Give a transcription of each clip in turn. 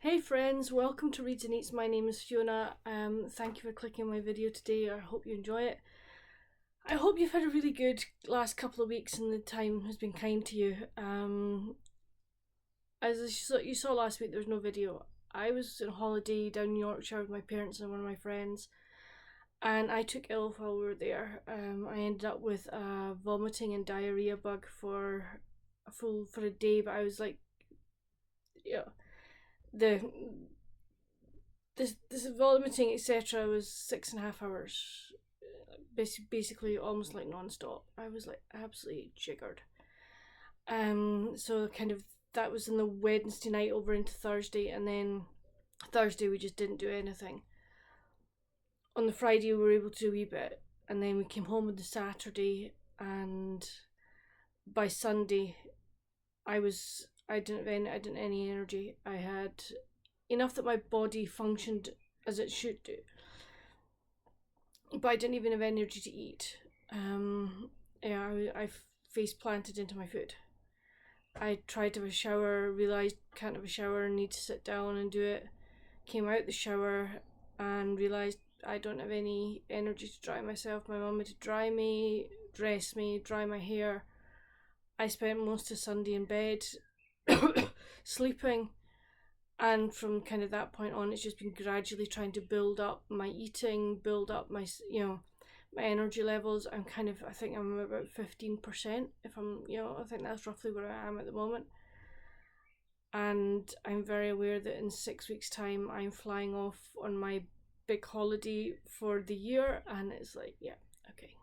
Hey friends, welcome to Reads and Eats. My name is Fiona. Thank you for clicking my video today. I hope you enjoy it. I hope you've had a really good last couple of weeks and the time has been kind to you. As you saw last week, there was no video. I was on holiday down in Yorkshire with my parents and one of my friends, and I took ill while we were there. I ended up with a vomiting and diarrhea bug for a day, but I was like, yeah. This vomiting etc. was 6.5 hours, basically almost like non-stop. I was like absolutely jiggered. So kind of that was in the Wednesday night over into Thursday, and then Thursday we just didn't do anything. On the Friday we were able to do a wee bit, and then we came home on the Saturday, and by Sunday I didn't have any energy. I had enough that my body functioned as it should do, but I didn't even have energy to eat. I face planted into my food. I tried to have a shower, realised can't have a shower, need to sit down and do it. Came out the shower and realised I don't have any energy to dry myself. My mum had to dry me, dress me, dry my hair. I spent most of Sunday in bed sleeping, and from kind of that point on it's just been gradually trying to build up my eating, build up my my energy levels. I think I'm about 15%, if I think that's roughly where I am at the moment, and I'm very aware that in 6 weeks time I'm flying off on my big holiday for the year, and it's like, yeah, okay.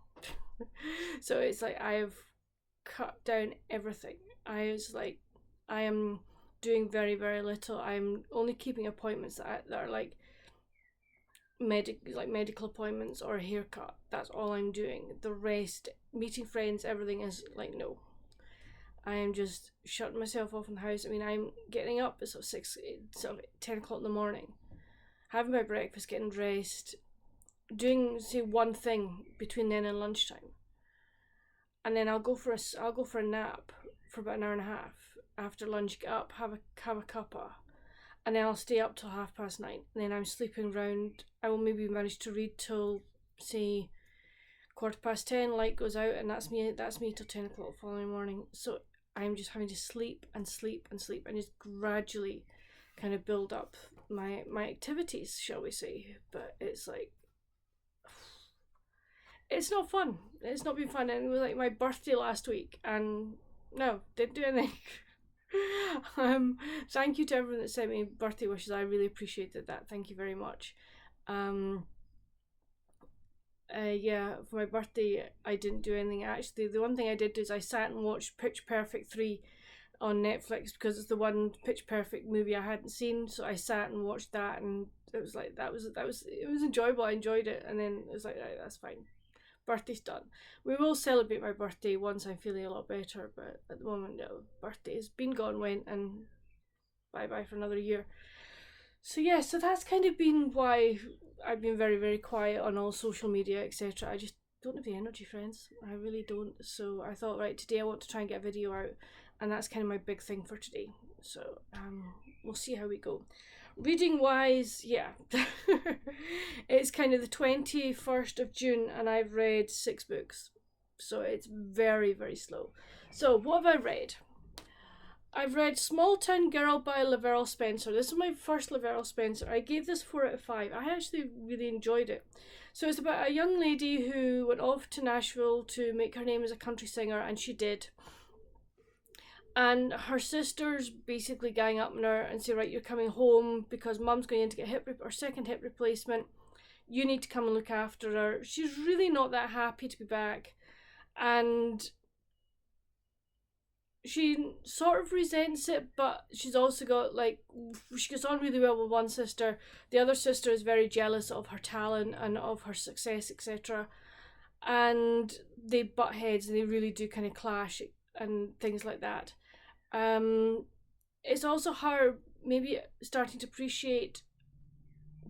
So it's like I have cut down everything. I am doing very, very little. I'm only keeping appointments that are like medical appointments or a haircut. That's all I'm doing. The rest, meeting friends, everything is like, no. I am just shutting myself off in the house. I mean, I'm getting up at sort of 10 o'clock in the morning, having my breakfast, getting dressed, doing say one thing between then and lunchtime, and then I'll go for a nap for about an hour and a half. After lunch, get up, have a cuppa, and then I'll stay up till 9:30, and then I'm sleeping round. I will maybe manage to read till say 10:15. Light goes out, and that's me till 10 o'clock the following morning. So I'm just having to sleep and sleep and sleep, and just gradually kind of build up my activities, shall we say. But it's like, it's not fun. It's not been fun. And it was like my birthday last week, and no, didn't do anything. Thank you to everyone that sent me birthday wishes. I really appreciated that. Thank you very much. Yeah, for my birthday I didn't do anything. Actually, the one thing I did do is I sat and watched Pitch Perfect 3 on Netflix, because it's the one Pitch Perfect movie I hadn't seen. So I sat and watched that, and it was like it was enjoyable. I enjoyed it, and then it was like, right, that's fine. Birthday's done. We will celebrate my birthday once I'm feeling a lot better, but at the moment, no. Birthday's been, gone, went, and bye-bye for another year. So yeah, so that's kind of been why I've been very, very quiet on all social media, etc. I just don't have the energy, friends. I really don't. So I thought, right, today I want to try and get a video out, and that's kind of my big thing for today. So we'll see how we go. Reading wise, yeah. It's kind of the 21st of June and I've read 6 books. So it's very, very slow. So what have I read? I've read Small Town Girl by LaVyrle Spencer. This is my first LaVyrle Spencer. I gave this 4 out of 5. I actually really enjoyed it. So it's about a young lady who went off to Nashville to make her name as a country singer, and she did. And her sisters basically gang up on her and say, right, you're coming home because mum's going in to get her second hip replacement. You need to come and look after her. She's really not that happy to be back. And she sort of resents it, but she's also got, like, she gets on really well with one sister. The other sister is very jealous of her talent and of her success, etc. And they butt heads, and they really do kind of clash and things like that. It's also her maybe starting to appreciate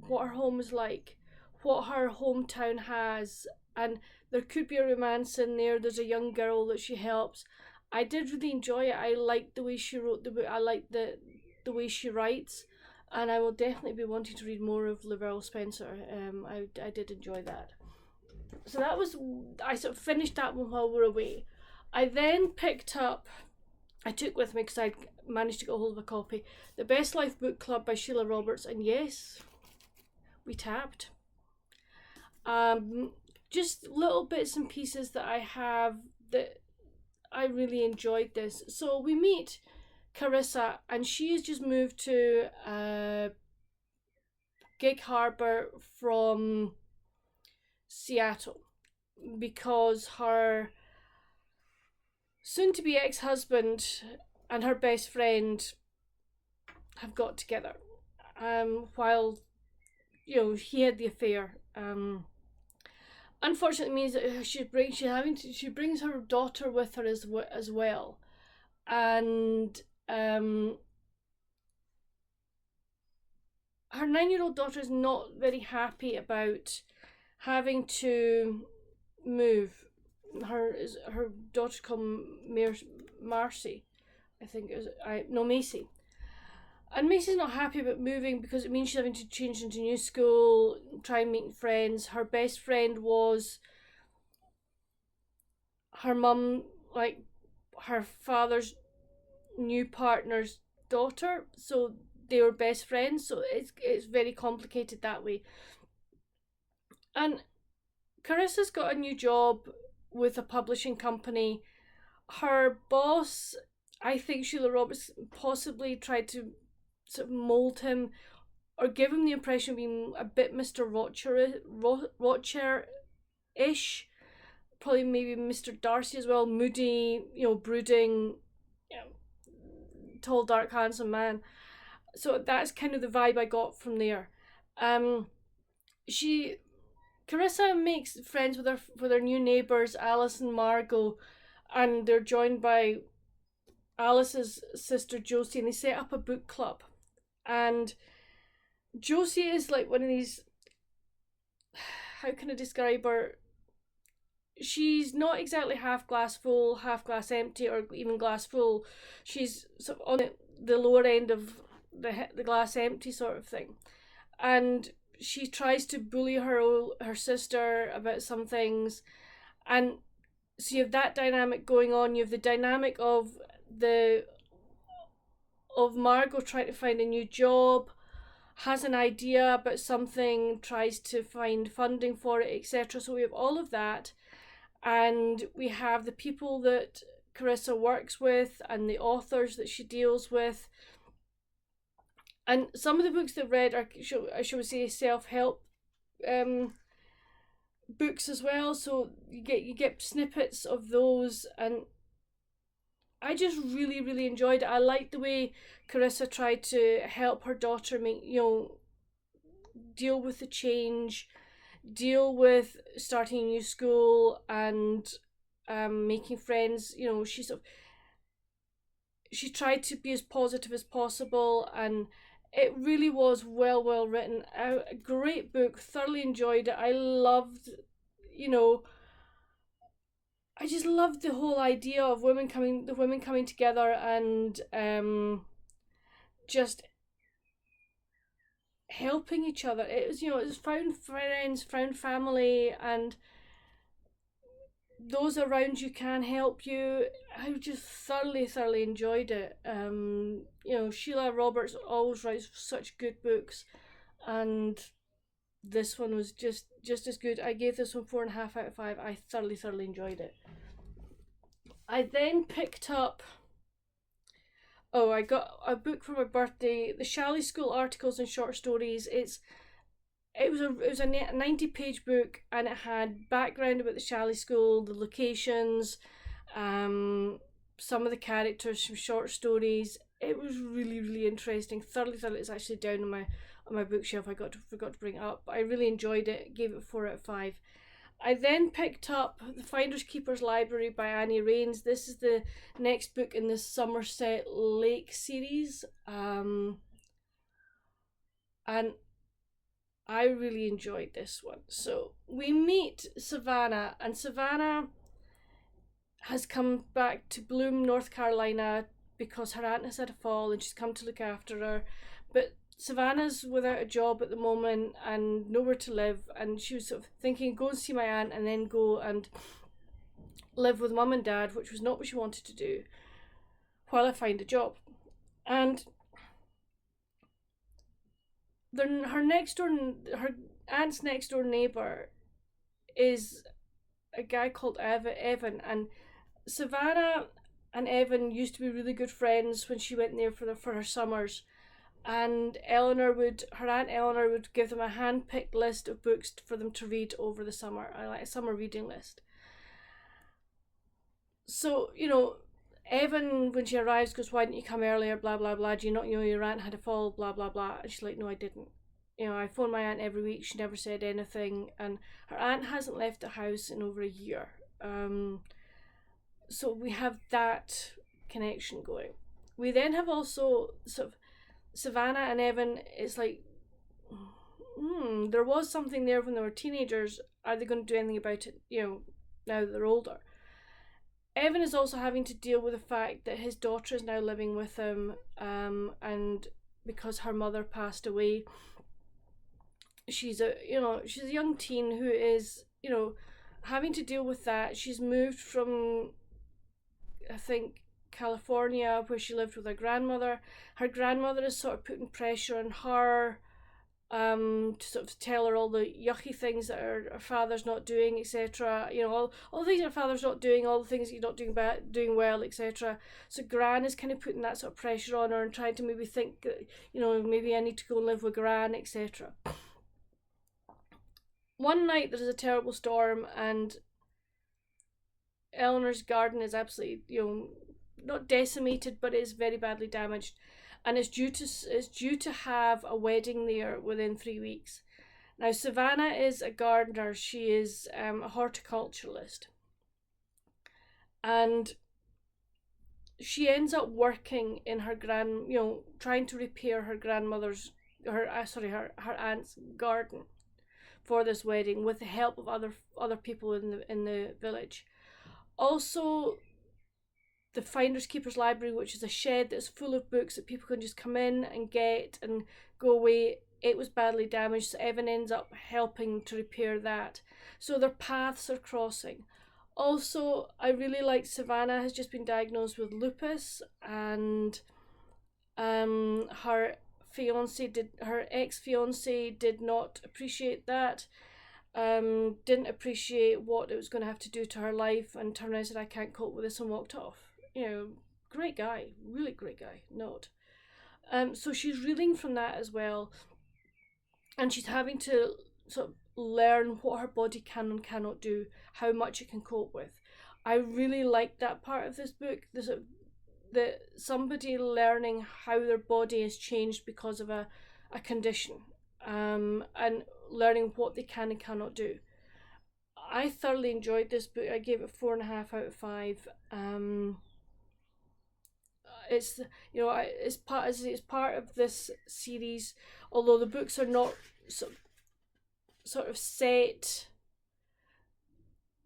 what her home is like, what her hometown has, and there could be a romance in there. There's a young girl that she helps. I did really enjoy it. I liked the way she wrote the book. I liked the way she writes. and I will definitely be wanting to read more of LaVyrle Spencer. I did enjoy that. So that was, I sort of finished that one while we were away. I then picked up, I took with me because I managed to get a hold of a copy, The Best Life Book Club by Sheila Roberts, and yes, we tapped. Just little bits and pieces that I have that I really enjoyed this. So we meet Carissa, and she's just moved to Gig Harbor from Seattle because her soon-to-be ex-husband and her best friend have got together, while he had the affair. Unfortunately, means that she brings her daughter with her as well, and her 9-year-old daughter is not very happy about having to move. Her daughter called Marcy, I think it was Macy. And Macy's not happy about moving because it means she's having to change into new school, try and make friends. Her best friend was her mum, like her father's new partner's daughter, so they were best friends. So it's very complicated that way. And Carissa's got a new job with a publishing company. Her boss, I think Sheila Roberts possibly tried to sort of mould him or give him the impression of being a bit Mr. Rocher-ish. Probably maybe Mr. Darcy as well. Moody, brooding, tall, dark, handsome man. So that's kind of the vibe I got from there. Carissa makes friends with her new neighbours, Alice and Margot, and they're joined by Alice's sister Josie, and they set up a book club. And Josie is like one of these, how can I describe her? She's not exactly half glass full, half glass empty, or even glass full. She's sort of on the lower end of the glass empty sort of thing. And she tries to bully her sister about some things. And so you have that dynamic going on. You have the dynamic of Margot trying to find a new job, has an idea about something, tries to find funding for it, etc. So we have all of that, and we have the people that Carissa works with and the authors that she deals with. And some of the books they've read are, shall we say, self-help books as well. So you get snippets of those, and I just really, really enjoyed it. I liked the way Carissa tried to help her daughter deal with the change, deal with starting a new school and making friends. She tried to be as positive as possible, and it really was well written. A great book, thoroughly enjoyed it. I loved, I just loved the whole idea of the women coming together and just helping each other. It was found friends, found family, and those around you can help you. I just thoroughly enjoyed it. Sheila Roberts always writes such good books, and this one was just as good. I gave this one 4.5 out of 5. I thoroughly enjoyed it. I then picked up, I got a book for my birthday, the Shalley School Articles and Short Stories. It was a 90-page book, and it had background about the Shalley School, the locations, some of the characters from short stories. It was really interesting. Thoroughly. It's actually down on my bookshelf. I forgot to bring it up. But I really enjoyed it. Gave it 4 out of 5. I then picked up The Finders Keepers Library by Annie Raines. This is the next book in the Somerset Lake series. And I really enjoyed this one. So we meet Savannah, and Savannah has come back to Bloom, North Carolina, because her aunt has had a fall and she's come to look after her. But Savannah's without a job at the moment and nowhere to live, and she was sort of thinking, go and see my aunt and then go and live with mum and dad, which was not what she wanted to do, while I find a job. And her aunt's next door neighbour is a guy called Evan, and Savannah and Evan used to be really good friends when she went there for her summers. And her Aunt Eleanor would give them a hand-picked list of books for them to read over the summer, like a summer reading list. So, Evan, when she arrives, goes, why didn't you come earlier, blah, blah, blah, do you not know your aunt had a fall, blah, blah, blah. And she's like, no, I didn't. I phone my aunt every week, she never said anything, and her aunt hasn't left the house in over a year. So we have that connection going. We then have also sort of Savannah and Evan. It's like, there was something there when they were teenagers. Are they going to do anything about it, now that they're older? Evan is also having to deal with the fact that his daughter is now living with him, and because her mother passed away, she's a young teen who is, having to deal with that. She's moved from, I think, California, where she lived with her grandmother. Her grandmother is sort of putting pressure on her, to sort of tell her all the yucky things that her father's not doing, etc. All the things her father's not doing, all the things that you're not doing well, etc. So Gran is kind of putting that sort of pressure on her and trying to maybe think that, maybe I need to go and live with Gran, etc. One night there's a terrible storm and Eleanor's garden is absolutely, not decimated, but it's very badly damaged, and it's due to have a wedding there within 3 weeks. Now Savannah is a gardener. She is a horticulturalist, and she ends up working in her trying to repair her aunt's garden for this wedding with the help of other people in the village. Also, the Finders Keepers Library, which is a shed that's full of books that people can just come in and get and go away, it was badly damaged, so Evan ends up helping to repair that. So their paths are crossing. Also, I really like Savannah has just been diagnosed with lupus, and her ex-fiance did not appreciate that. Didn't appreciate what it was going to have to do to her life, and turned around and said, I can't cope with this, and walked off. Great guy, really great guy, not. So she's reeling from that as well, and she's having to sort of learn what her body can and cannot do, how much it can cope with. I really like that part of this book, that somebody learning how their body has changed because of a condition, and learning what they can and cannot do. I thoroughly enjoyed this book. I gave it 4.5 out of 5. It's part of this series, although the books are not sort of set.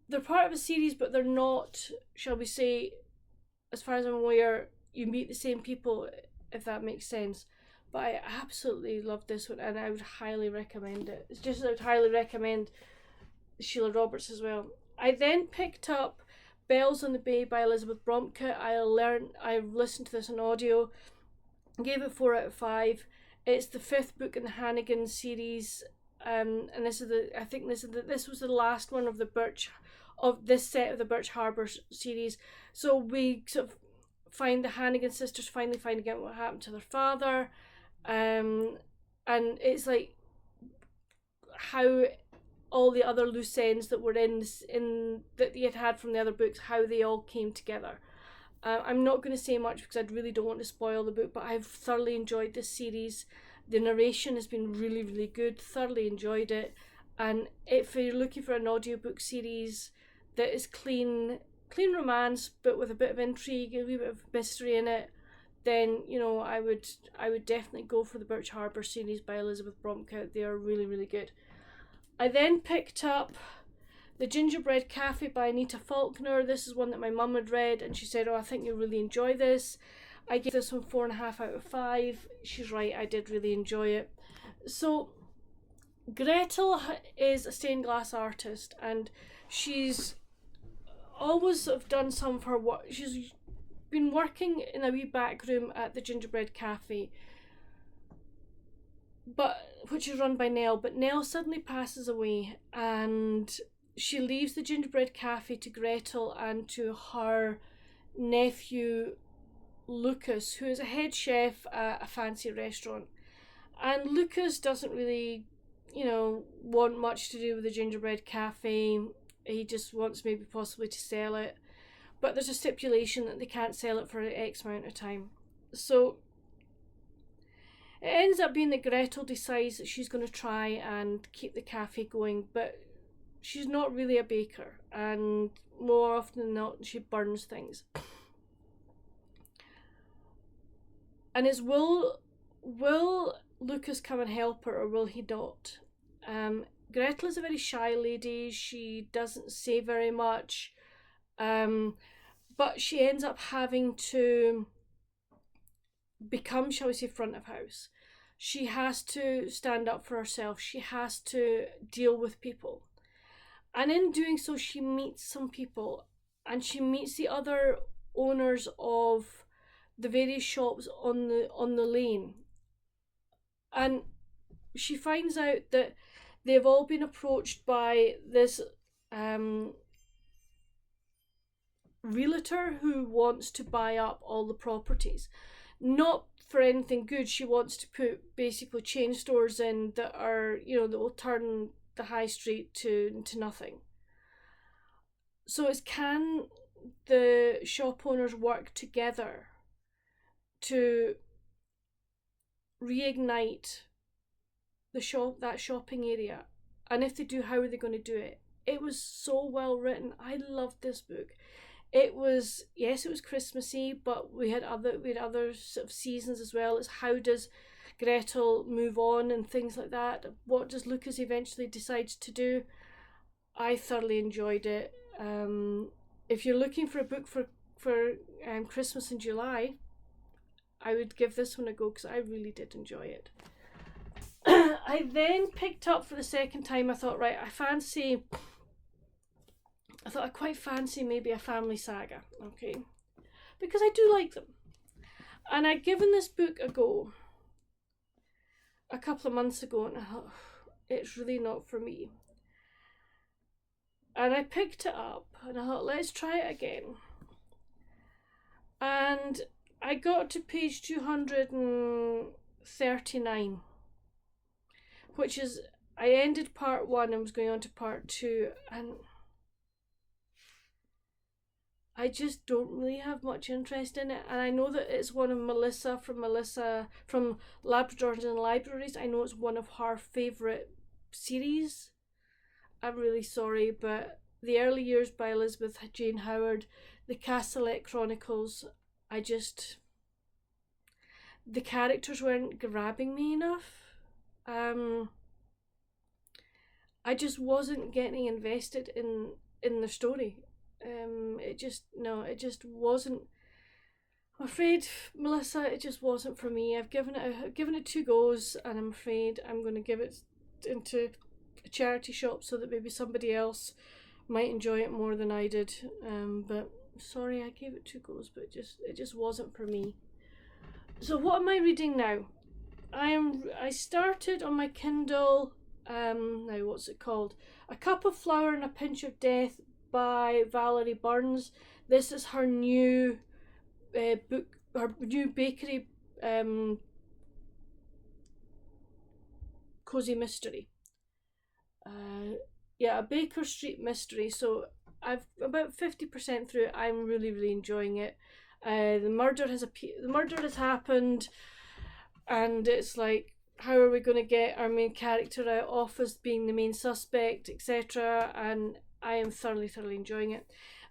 They're part of a series, but they're not, shall we say, as far as I'm aware, you meet the same people, if that makes sense. But I absolutely love this one, and I would highly recommend it. It's just I would highly recommend Sheila Roberts as well. I then picked up Bells on the Bay by Elizabeth Bromke. I listened to this on audio, gave it 4 out of 5. It's the 5th book in the Hannigan series, and this was the last one of this set of the Birch Harbour series. So we sort of find the Hannigan sisters finally finding out what happened to their father, and it's like how all the other loose ends that were in that they had from the other books, how they all came together. I'm not going to say much because I really don't want to spoil the book, but I've thoroughly enjoyed this series. The narration has been really, really good. Thoroughly enjoyed it. And if you're looking for an audiobook series that is clean romance, but with a bit of intrigue, a wee bit of mystery in it, then I would definitely go for the Birch Harbour series by Elizabeth Bromke. They are really, really good. I then picked up The Gingerbread Cafe by Anita Faulkner. This is one that my mum had read, and she said, I think you'll really enjoy this. I gave this one 4.5 out of 5. She's right, I did really enjoy it. So Gretel is a stained glass artist, and she's always have done some of her work. She's been working in a wee back room at the Gingerbread Cafe, which is run by Nell, but Nell suddenly passes away, and she leaves the Gingerbread Cafe to Gretel and to her nephew Lucas, who is a head chef at a fancy restaurant. And Lucas doesn't really, want much to do with the Gingerbread Cafe. He just wants maybe possibly to sell it, but there's a stipulation that they can't sell it for X amount of time. So it ends up being that Gretel decides that she's going to try and keep the cafe going, but she's not really a baker, and more often than not she burns things. And it's will Lucas come and help her, or will he not? Gretel is a very shy lady. She doesn't say very much, but she ends up having to become, shall we say, front of house. She has to stand up for herself. She has to deal with people. And in doing so, she meets some people, and she meets the other owners of the various shops on the lane. And she finds out that they've all been approached by this realtor who wants to buy up all the properties. Not for anything good. She wants to put basically chain stores in that are, that will turn the high street to nothing. So it's, can the shop owners work together to reignite that shopping area? And if they do, how are they going to do it? It was so well written. I loved this book. It was Christmassy, but we had other sort of seasons as well. It's how does Gretel move on and things like that. What does Lucas eventually decide to do? I thoroughly enjoyed it. If you're looking for a book for Christmas in July, I would give this one a go, because I really did enjoy it. I then picked up for the second time, I thought, right, I quite fancy maybe a family saga, okay? Because I do like them. And I'd given this book a go a couple of months ago, and I thought, it's really not for me. And I picked it up, and I thought, let's try it again. And I got to page 239, which is, I ended part 1 and was going on to part 2, and I just don't really have much interest in it. And I know that it's one of Melissa from Labradors and Libraries. I know it's one of her favourite series. I'm really sorry, but The Early Years by Elizabeth Jane Howard, the Castellet Chronicles, the characters weren't grabbing me enough. I just wasn't getting invested in the story. It just wasn't. I'm afraid, Melissa, it just wasn't for me. I've given it 2 goes, and I'm afraid I'm going to give it into a charity shop so that maybe somebody else might enjoy it more than I did. But sorry, I gave it 2 goes, but it just wasn't for me. So what am I reading now? I started on my Kindle. Now what's it called? A Cup of Flour and a Pinch of Death by Valerie Burns. This is her new book, her new bakery cozy mystery. A Baker Street mystery. So I've about 50% through it. I'm really, really enjoying it. The murder has happened, and it's like, how are we going to get our main character out off as being the main suspect, etc. And I am thoroughly, thoroughly enjoying it.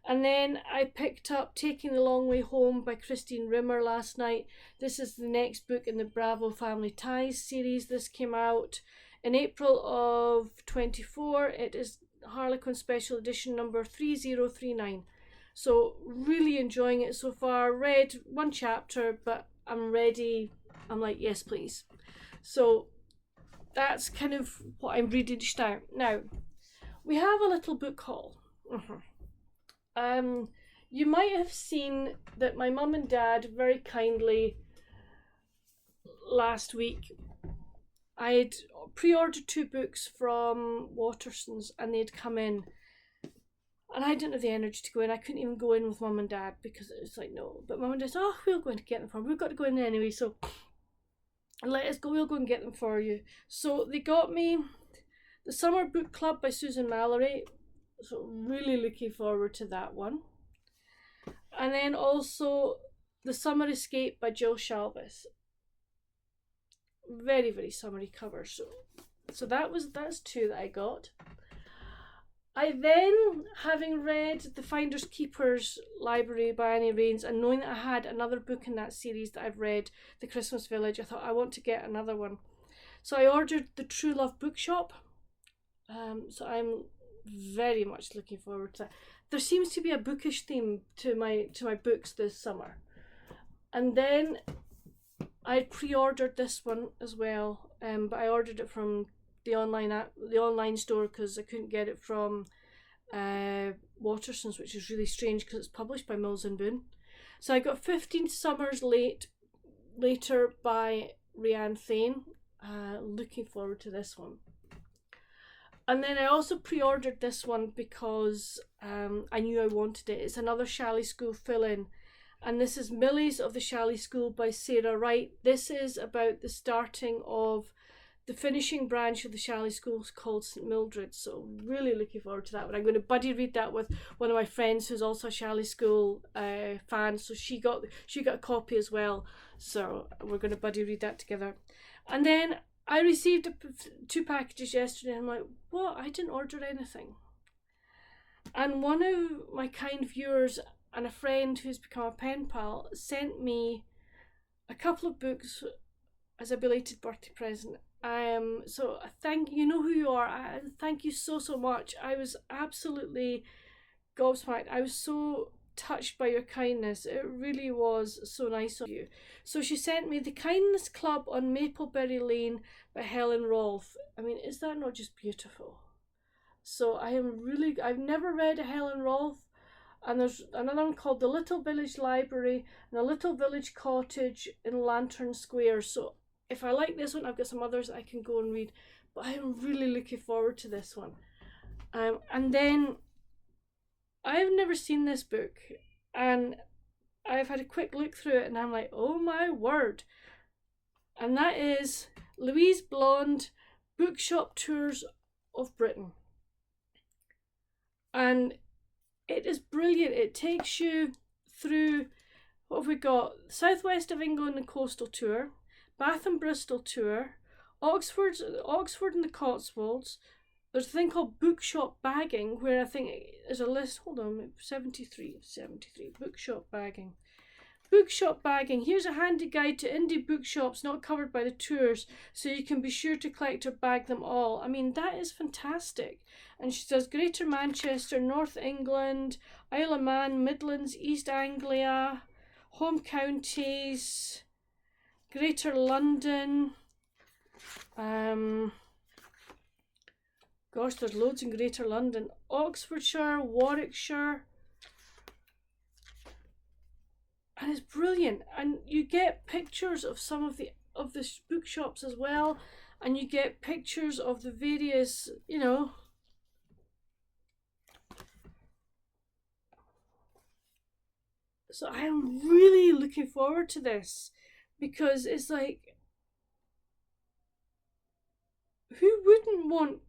And then I picked up Taking the Long Way Home by Christine Rimmer last night. This is the next book in the Bravo Family Ties series. This came out in April of 24. It is Harlequin Special Edition number 3039. So really enjoying it so far. Read one chapter, but I'm ready. I'm like, yes, please. So that's kind of what I'm reading now. We have a little book haul. You might have seen that my mum and dad very kindly last week, I'd pre-ordered 2 books from Watersons and they'd come in, and I didn't have the energy to go in. I couldn't even go in with mum and dad because it was like, no. But mum and dad said, oh, we'll go in to get them for them. We've got to go in anyway, so let us go. We'll go and get them for you. So they got me the Summer Book Club by Susan Mallory. So really looking forward to that one. And then also The Summer Escape by Jill Shalvis. Very, very summery cover. So that's 2 that I got. I then, having read The Finders Keepers Library by Annie Raines and knowing that I had another book in that series that I've read, The Christmas Village, I thought I want to get another one. So I ordered the True Love Bookshop. So I'm very much looking forward to that. There seems to be a bookish theme to my books this summer. And then I pre-ordered this one as well, but I ordered it from the online store because I couldn't get it from Watersons, which is really strange because it's published by Mills and Boon. So I got 15 Summers Later by Rianne Thane. Looking forward to this one. And then I also pre-ordered this one because I knew I wanted it. It's another Shalley School fill-in. And this is Millies of the Shalley School by Sarah Wright. This is about the starting of the finishing branch of the Shalley School called St Mildred. So really looking forward to that one. I'm going to buddy read that with one of my friends who's also a Shalley School fan. So she got a copy as well. So we're going to buddy read that together. And then I received 2 packages yesterday. I'm like, what? I didn't order anything. And one of my kind viewers and a friend who's become a pen pal sent me a couple of books as a belated birthday present. So you know who you are. Thank you so much. I was absolutely gobsmacked. I was so touched by your kindness. It really was so nice of you. So she sent me The Kindness Club on Mapleberry Lane by Helen Rolfe. I mean, is that not just beautiful? So I've never read a Helen Rolfe. And there's another one called The Little Village Library and A Little Village Cottage in Lantern Square. So if I like this one, I've got some others I can go and read. But I'm really looking forward to this one. And then I've never seen this book. And I've had a quick look through it and I'm like, oh my word. And that is Louise Blonde, Bookshop Tours of Britain. And it is brilliant. It takes you through, what have we got? Southwest of England and Coastal Tour, Bath and Bristol Tour, Oxford and the Cotswolds. There's a thing called bookshop bagging, where I think there's a list, hold on, 73, bookshop bagging. Bookshop bagging. Here's a handy guide to indie bookshops not covered by the tours, so you can be sure to collect or bag them all. I mean, that is fantastic. And she does Greater Manchester, North England, Isle of Man, Midlands, East Anglia, home counties, Greater London. Gosh, there's loads in Greater London. Oxfordshire, Warwickshire. And it's brilliant. And you get pictures of some of the bookshops as well. And you get pictures of the various, So I am really looking forward to this, because it's like, who wouldn't want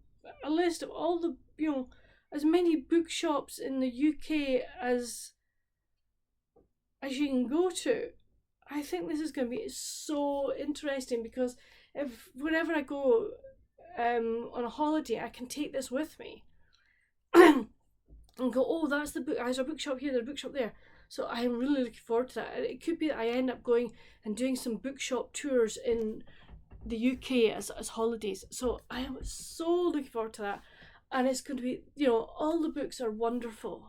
a list of all the, as many bookshops in the UK as you can go to? I think this is going to be so interesting, because whenever I go on a holiday, I can take this with me and go, oh, that's the book. There's a bookshop here, there's a bookshop there. So I'm really looking forward to that. It could be that I end up going and doing some bookshop tours in the UK as holidays. So I am so looking forward to that. And it's going to be, all the books are wonderful.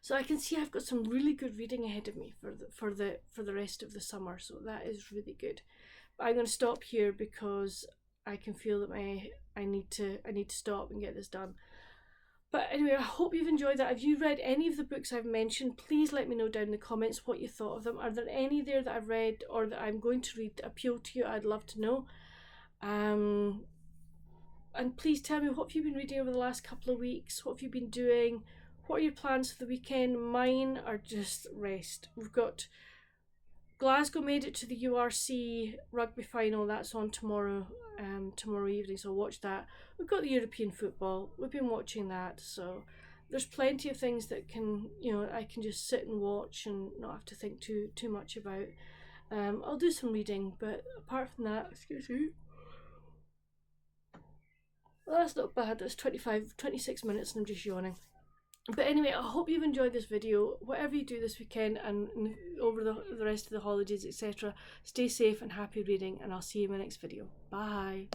So I can see I've got some really good reading ahead of me for the rest of the summer. So that is really good. But I'm going to stop here because I can feel that I need to stop and get this done. But anyway, I hope you've enjoyed that. If you read any of the books I've mentioned, please let me know down in the comments what you thought of them. Are there any there that I've read or that I'm going to read that appeal to you? I'd love to know. And please tell me, what have you been reading over the last couple of weeks? What have you been doing? What are your plans for the weekend? Mine are just rest. We've got Glasgow made it to the URC rugby final. That's on tomorrow evening, so I'll watch that. We've got the European football. We've been watching that, so there's plenty of things that can, I can just sit and watch and not have to think too much about. I'll do some reading, but apart from that, excuse me. Well, that's not bad. That's 26 minutes and I'm just yawning. But anyway, I hope you've enjoyed this video. Whatever you do this weekend and over the rest of the holidays, etc., stay safe and happy reading, and I'll see you in my next video. Bye.